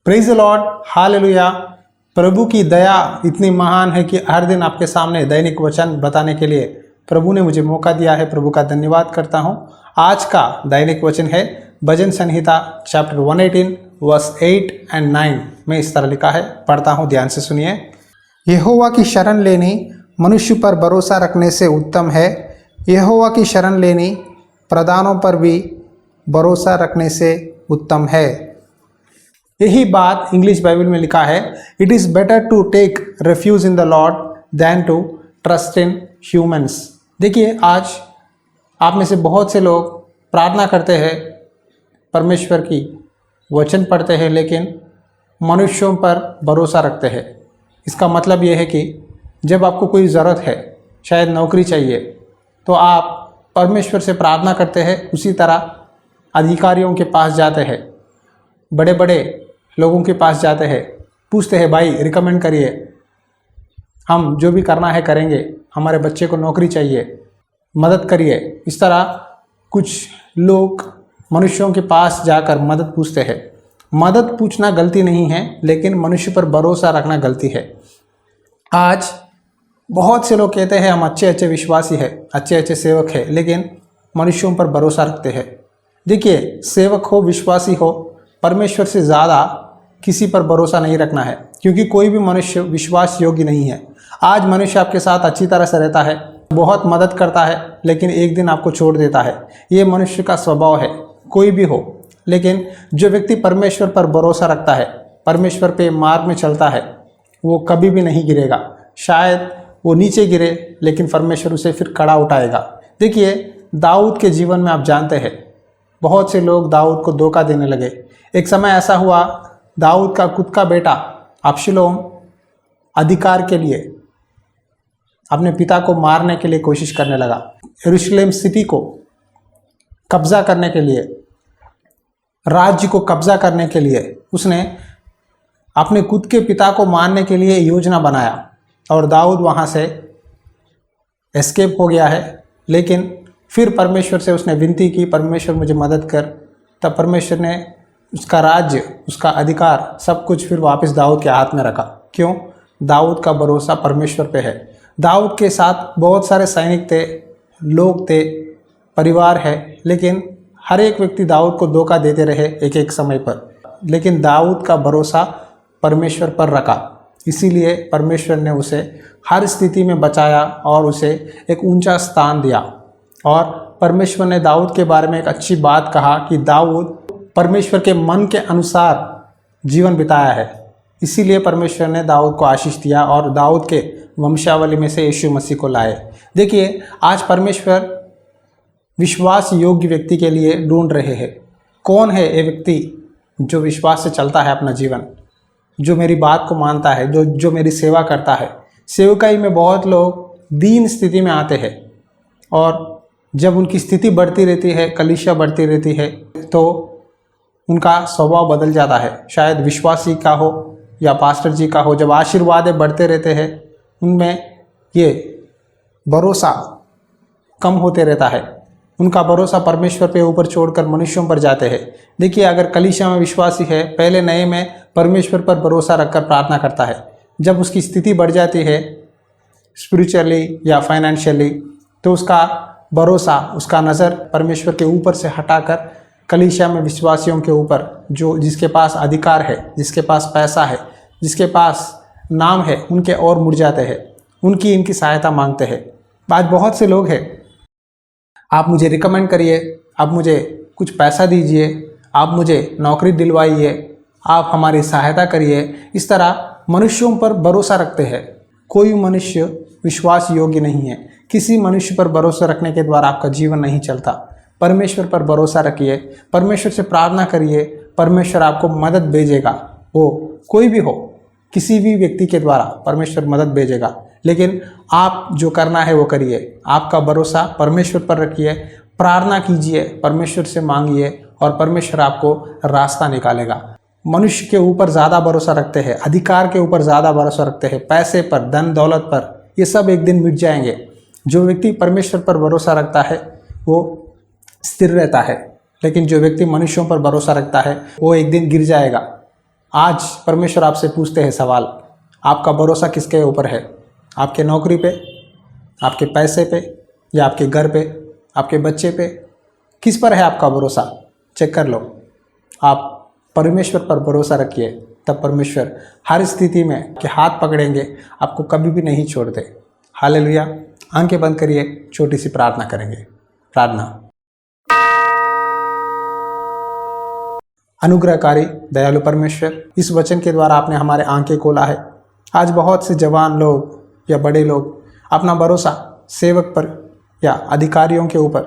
Praise the lord, hallelujah. प्रभु की दया इतनी महान है कि हर दिन आपके सामने दैनिक वचन बताने के लिए प्रभु ने मुझे मौका दिया है। प्रभु का धन्यवाद करता हूँ। आज का दैनिक वचन है भजन संहिता चैप्टर 118 वर्स 8 एंड 9 में इस तरह लिखा है, पढ़ता हूँ, ध्यान से सुनिए। यहोवा की शरण लेनी मनुष्य पर भरोसा रखने से उत्तम है। यहोवा की शरण लेनी प्रधानों पर भी भरोसा रखने से उत्तम है। यही बात इंग्लिश बाइबल में लिखा है, it is better to take refuge in the Lord than to trust in humans. देखिए, आज आप में से बहुत से लोग प्रार्थना करते हैं, परमेश्वर की वचन पढ़ते हैं, लेकिन मनुष्यों पर भरोसा रखते हैं। इसका मतलब ये है कि जब आपको कोई ज़रूरत है, शायद नौकरी चाहिए, तो आप परमेश्वर से प्रार्थना करते हैं। उसी तरह अधिकारियों के पास जाते हैं, बड़े बड़े लोगों के पास जाते हैं, पूछते हैं, भाई रिकमेंड करिए, हम जो भी करना है करेंगे, हमारे बच्चे को नौकरी चाहिए, मदद करिए। इस तरह कुछ लोग मनुष्यों के पास जाकर मदद पूछते हैं। मदद पूछना गलती नहीं है, लेकिन मनुष्य पर भरोसा रखना गलती है। आज बहुत से लोग कहते हैं हम अच्छे अच्छे विश्वासी हैं, अच्छे अच्छे सेवक हैं, लेकिन मनुष्यों पर भरोसा रखते हैं। देखिए, सेवक हो, विश्वासी हो, परमेश्वर से ज़्यादा किसी पर भरोसा नहीं रखना है, क्योंकि कोई भी मनुष्य विश्वास योग्य नहीं है। आज मनुष्य आपके साथ अच्छी तरह से रहता है, बहुत मदद करता है, लेकिन एक दिन आपको छोड़ देता है। ये मनुष्य का स्वभाव है, कोई भी हो। लेकिन जो व्यक्ति परमेश्वर पर भरोसा रखता है, परमेश्वर पे मार्ग में चलता है, वो कभी भी नहीं गिरेगा। शायद वो नीचे गिरे, लेकिन परमेश्वर उसे फिर खड़ा उठाएगा। देखिए, दाऊद के जीवन में आप जानते हैं, बहुत से लोग दाऊद को धोखा देने लगे। एक समय ऐसा हुआ, दाऊद का खुद का बेटा अबशालोम अधिकार के लिए अपने पिता को मारने के लिए कोशिश करने लगा। यरूशलेम सिटी को कब्जा करने के लिए, राज्य को कब्जा करने के लिए उसने अपने खुद के पिता को मारने के लिए योजना बनाया, और दाऊद वहाँ से एस्केप हो गया है। लेकिन फिर परमेश्वर से उसने विनती की, परमेश्वर मुझे मदद कर। तब परमेश्वर ने उसका राज्य, उसका अधिकार, सब कुछ फिर वापस दाऊद के हाथ में रखा। क्यों? दाऊद का भरोसा परमेश्वर पे है। दाऊद के साथ बहुत सारे सैनिक थे, लोग थे, परिवार है, लेकिन हर एक व्यक्ति दाऊद को धोखा देते रहे एक एक समय पर। लेकिन दाऊद का भरोसा परमेश्वर पर रखा, इसीलिए परमेश्वर ने उसे हर स्थिति में बचाया और उसे एक ऊंचा स्थान दिया। और परमेश्वर ने दाऊद के बारे में एक अच्छी बात कहा कि दाऊद परमेश्वर के मन के अनुसार जीवन बिताया है। इसीलिए परमेश्वर ने दाऊद को आशीष दिया और दाऊद के वंशावली में से यीशु मसीह को लाए। देखिए, आज परमेश्वर विश्वास योग्य व्यक्ति के लिए ढूंढ रहे हैं। कौन है ये व्यक्ति जो विश्वास से चलता है अपना जीवन, जो मेरी बात को मानता है, जो मेरी सेवा करता है। सेवकाई में बहुत लोग दीन स्थिति में आते हैं, और जब उनकी स्थिति बढ़ती रहती है, कलीसिया बढ़ती रहती है, तो उनका स्वभाव बदल जाता है। शायद विश्वासी का हो या पास्टर जी का हो, जब आशीर्वाद बढ़ते रहते हैं, उनमें ये भरोसा कम होते रहता है। उनका भरोसा परमेश्वर पे ऊपर छोड़कर मनुष्यों पर जाते हैं। देखिए, अगर कलीसिया में विश्वासी है, पहले नए में परमेश्वर पर भरोसा रखकर प्रार्थना करता है। जब उसकी स्थिति बढ़ जाती है स्पिरिचुअली या फाइनेंशियली, तो उसका भरोसा, उसका नज़र परमेश्वर के ऊपर से हटाकर कलीसिया में विश्वासियों के ऊपर, जो जिसके पास अधिकार है, जिसके पास पैसा है, जिसके पास नाम है, उनके और मुड़ जाते हैं, इनकी सहायता मांगते हैं। आज बहुत से लोग हैं, आप मुझे रिकमेंड करिए, आप मुझे कुछ पैसा दीजिए, आप मुझे नौकरी दिलवाइए, आप हमारी सहायता करिए। इस तरह मनुष्यों पर भरोसा रखते हैं। कोई मनुष्य विश्वास योग्य नहीं है। किसी मनुष्य पर भरोसा रखने के द्वारा आपका जीवन नहीं चलता। परमेश्वर पर भरोसा रखिए, परमेश्वर से प्रार्थना करिए, परमेश्वर आपको मदद भेजेगा। वो कोई भी हो, किसी भी व्यक्ति के द्वारा परमेश्वर मदद भेजेगा। लेकिन आप जो करना है वो करिए। आपका भरोसा परमेश्वर पर रखिए, प्रार्थना कीजिए, परमेश्वर से मांगिए, और परमेश्वर आपको रास्ता निकालेगा। मनुष्य के ऊपर ज़्यादा भरोसा रखते हैं, अधिकार के ऊपर ज़्यादा भरोसा रखते हैं, पैसे पर, धन दौलत पर, ये सब एक दिन मिट जाएंगे। जो व्यक्ति परमेश्वर पर भरोसा रखता है वो स्थिर रहता है, लेकिन जो व्यक्ति मनुष्यों पर भरोसा रखता है वो एक दिन गिर जाएगा। आज परमेश्वर आपसे पूछते हैं सवाल, आपका भरोसा किसके ऊपर है? आपके नौकरी पे, आपके पैसे पे, या आपके घर पे, आपके बच्चे पे? किस पर है आपका भरोसा? चेक कर लो। आप परमेश्वर पर भरोसा रखिए, तब परमेश्वर हर स्थिति में के हाथ पकड़ेंगे, आपको कभी भी नहीं छोड़ते। हालेलुया। आंखें बंद करिए, छोटी सी प्रार्थना करेंगे। प्रार्थना। अनुग्रहकारी दयालु परमेश्वर, इस वचन के द्वारा आपने हमारे आंखें खोला है। आज बहुत से जवान लोग या बड़े लोग अपना भरोसा सेवक पर या अधिकारियों के ऊपर,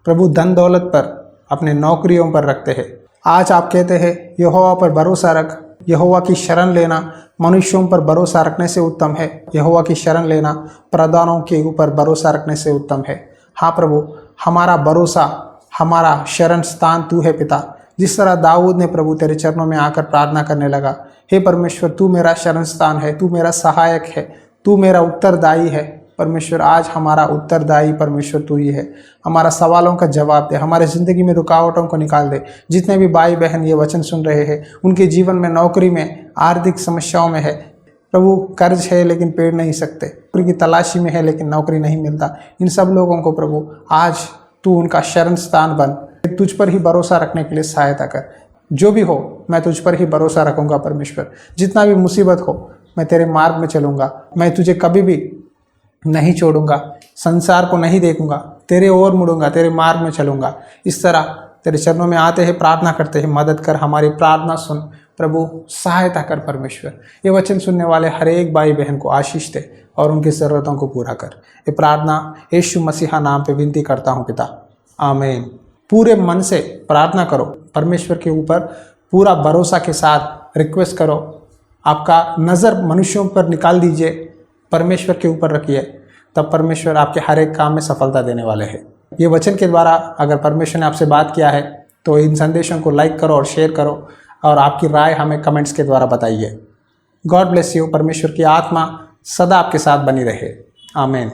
प्रभु धन दौलत पर, अपने नौकरियों पर रखते हैं। आज आप कहते हैं यहोवा पर भरोसा रख। यहोवा की शरण लेना मनुष्यों पर भरोसा रखने से उत्तम है। यहोवा की शरण लेना प्रधानों के ऊपर भरोसा रखने से उत्तम है। हाँ प्रभु, हमारा भरोसा, हमारा शरण स्थान तू है पिता। जिस तरह दाऊद ने प्रभु तेरे चरणों में आकर प्रार्थना करने लगा, हे परमेश्वर तू मेरा शरण स्थान है, तू मेरा सहायक है, तू मेरा उत्तरदायी है। परमेश्वर आज हमारा उत्तरदायी परमेश्वर तू ही है। हमारा सवालों का जवाब दे, हमारे ज़िंदगी में रुकावटों को निकाल दे। जितने भी भाई बहन ये वचन सुन रहे हैं, उनके जीवन में, नौकरी में, आर्थिक समस्याओं में है प्रभु, कर्ज है लेकिन पेड़ नहीं सकते, नौकरी की तलाशी में है लेकिन नौकरी नहीं मिलता, इन सब लोगों को प्रभु आज तू उनका शरण स्थान बन। तुझ पर ही भरोसा रखने के लिए सहायता कर। जो भी हो मैं तुझ पर ही भरोसा रखूंगा परमेश्वर। जितना भी मुसीबत हो मैं तेरे मार्ग में चलूंगा। मैं तुझे कभी भी नहीं छोड़ूंगा, संसार को नहीं देखूंगा, तेरे ओर मुड़ूंगा, तेरे मार्ग में चलूंगा। इस तरह तेरे चरणों में आते हैं, प्रार्थना करते हैं, मदद कर, हमारी प्रार्थना सुन प्रभु, सहायता कर परमेश्वर। ये वचन सुनने वाले हर एक भाई बहन को आशीष दे और उनकी ज़रूरतों को पूरा कर। ये प्रार्थना यीशु मसीहा नाम पे विनती करता हूँ पिता, आमीन। पूरे मन से प्रार्थना करो, परमेश्वर के ऊपर पूरा भरोसा के साथ रिक्वेस्ट करो। आपका नज़र मनुष्यों पर निकाल दीजिए, परमेश्वर के ऊपर रखिए, तब परमेश्वर आपके हर एक काम में सफलता देने वाले हैं। ये वचन के द्वारा अगर परमेश्वर ने आपसे बात किया है तो इन संदेशों को लाइक करो और शेयर करो और आपकी राय हमें कमेंट्स के द्वारा बताइए। God bless you. परमेश्वर की आत्मा सदा आपके साथ बनी रहे। आमीन।